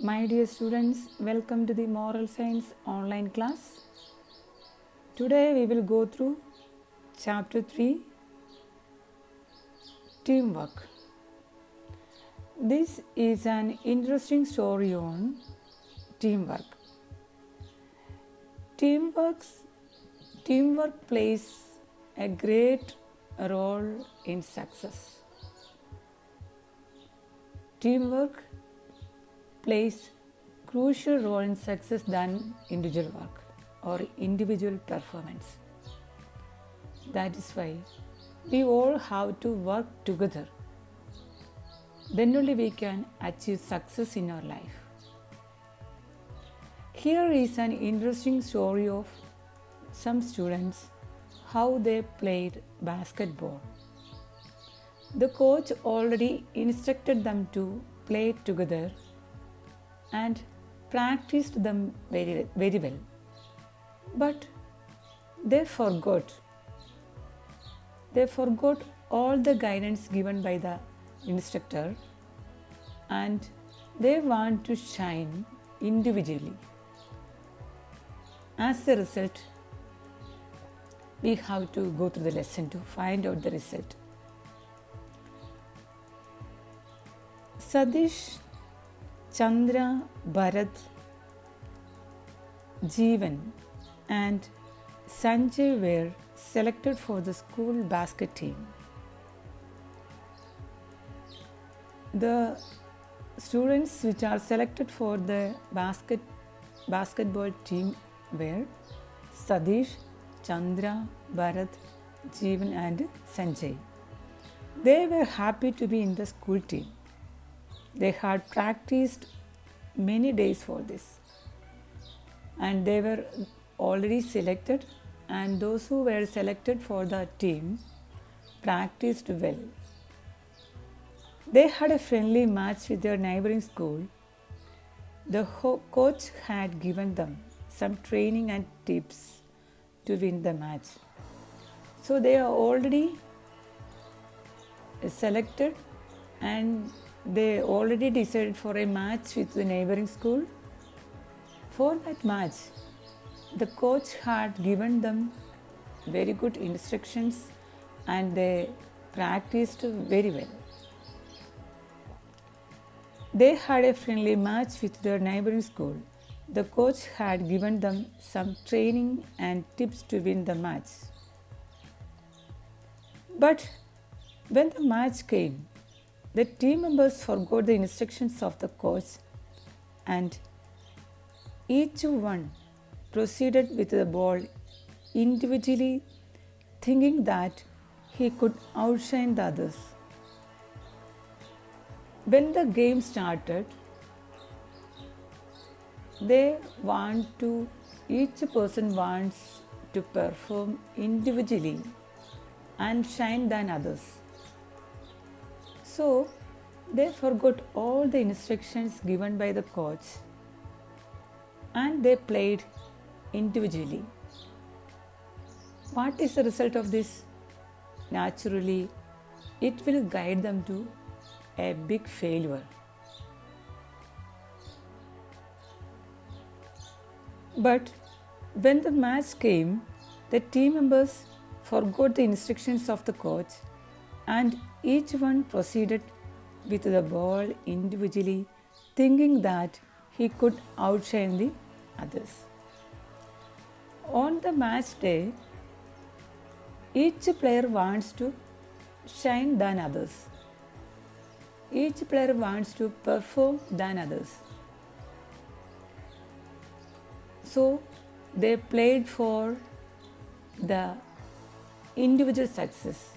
My dear students, welcome to the Moral Science online class. Today we will go through chapter 3, Teamwork. This is an interesting story on teamwork. Teamwork plays a great role in success. Teamwork plays crucial role in success than individual work or individual performance. That is why we all have to work together. Then only we can achieve success in our life. Here is an interesting story of some students how they played basketball. The coach already instructed them to play together and practiced them very well. But they forgot all the guidance given by the instructor and they want to shine individually. As a result, we have to go through the lesson to find out the result. Sadish, Chandra, Bharat, Jeevan and Sanjay were selected for the school basket team. The students which are selected for the basketball team were Sadish, Chandra, Bharat, Jeevan and Sanjay. They were happy to be in the school team. They had practiced many days for this and they were already selected, and those who were selected for the team practiced well. They had a friendly match with their neighboring school. The coach had given them some training and tips to win the match. So they are already selected and they already decided for a match with the neighboring school. For that match, the coach had given them very good instructions and they practiced very well. They had a friendly match with their neighboring school. The coach had given them some training and tips to win the match. But when the match came, the team members forgot the instructions of the coach and each one proceeded with the ball individually, thinking that he could outshine the others. When the game started, each person wants to perform individually and shine than others. So they forgot all the instructions given by the coach and they played individually. What is the result of this? Naturally, it will guide them to a big failure. But when the match came, the team members forgot the instructions of the coach and each one proceeded with the ball individually, thinking that he could outshine the others. On the match day, each player wants to shine than others. Each player wants to perform than others. So they played for the individual success.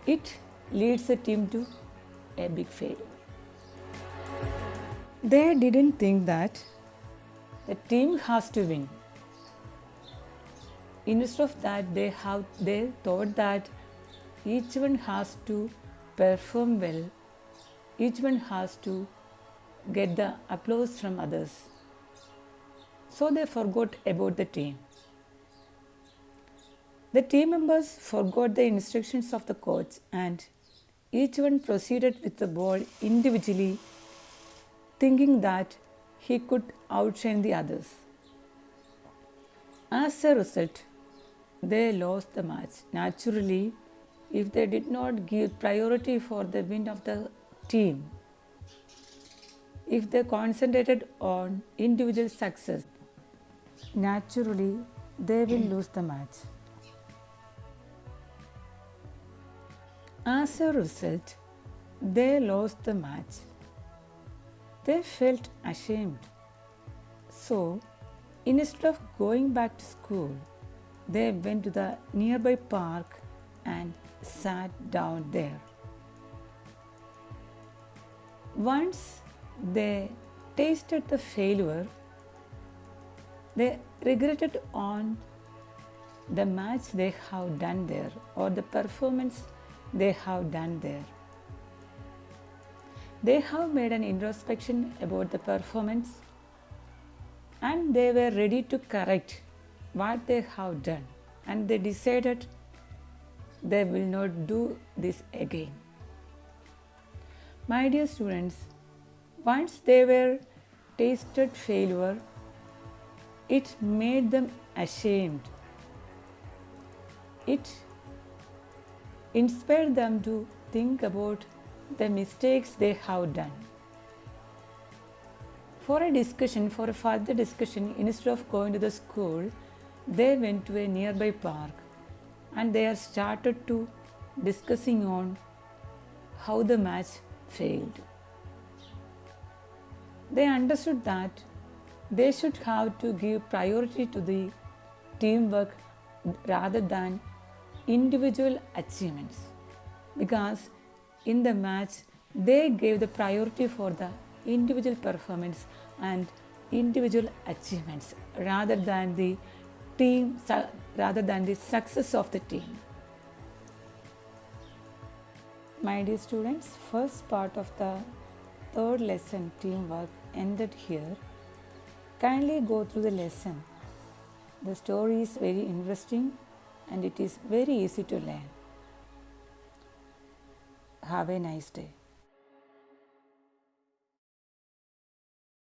It leads the team to a big failure. They didn't think that the team has to win. Instead of that, they thought that each one has to perform well, each one has to get the applause from others. So they forgot about the team. The team members forgot the instructions of the coach and each one proceeded with the ball individually, thinking that he could outshine the others. As a result, they lost the match. Naturally, if they did not give priority for the win of the team, if they concentrated on individual success, naturally they will lose the match. As a result, they lost the match. They felt ashamed. So, instead of going back to school, they went to the nearby park and sat down there. Once they tasted the failure, they regretted on the match they have done there or the performance they have done there. They have made an introspection about the performance and they were ready to correct what they have done, and they decided they will not do this again. My dear students, once they were tasted failure, it made them ashamed. It inspired them to think about the mistakes they have done. For a further discussion, instead of going to the school, they went to a nearby park and they have started to discussing on how the match failed. They understood that they should have to give priority to the teamwork rather than individual achievements, because in the match they gave the priority for the individual performance and individual achievements rather than the success of the team. My dear students, first part of the third lesson, teamwork, ended here. Kindly go through the lesson. The story is very interesting and it is very easy to learn. Have a nice day.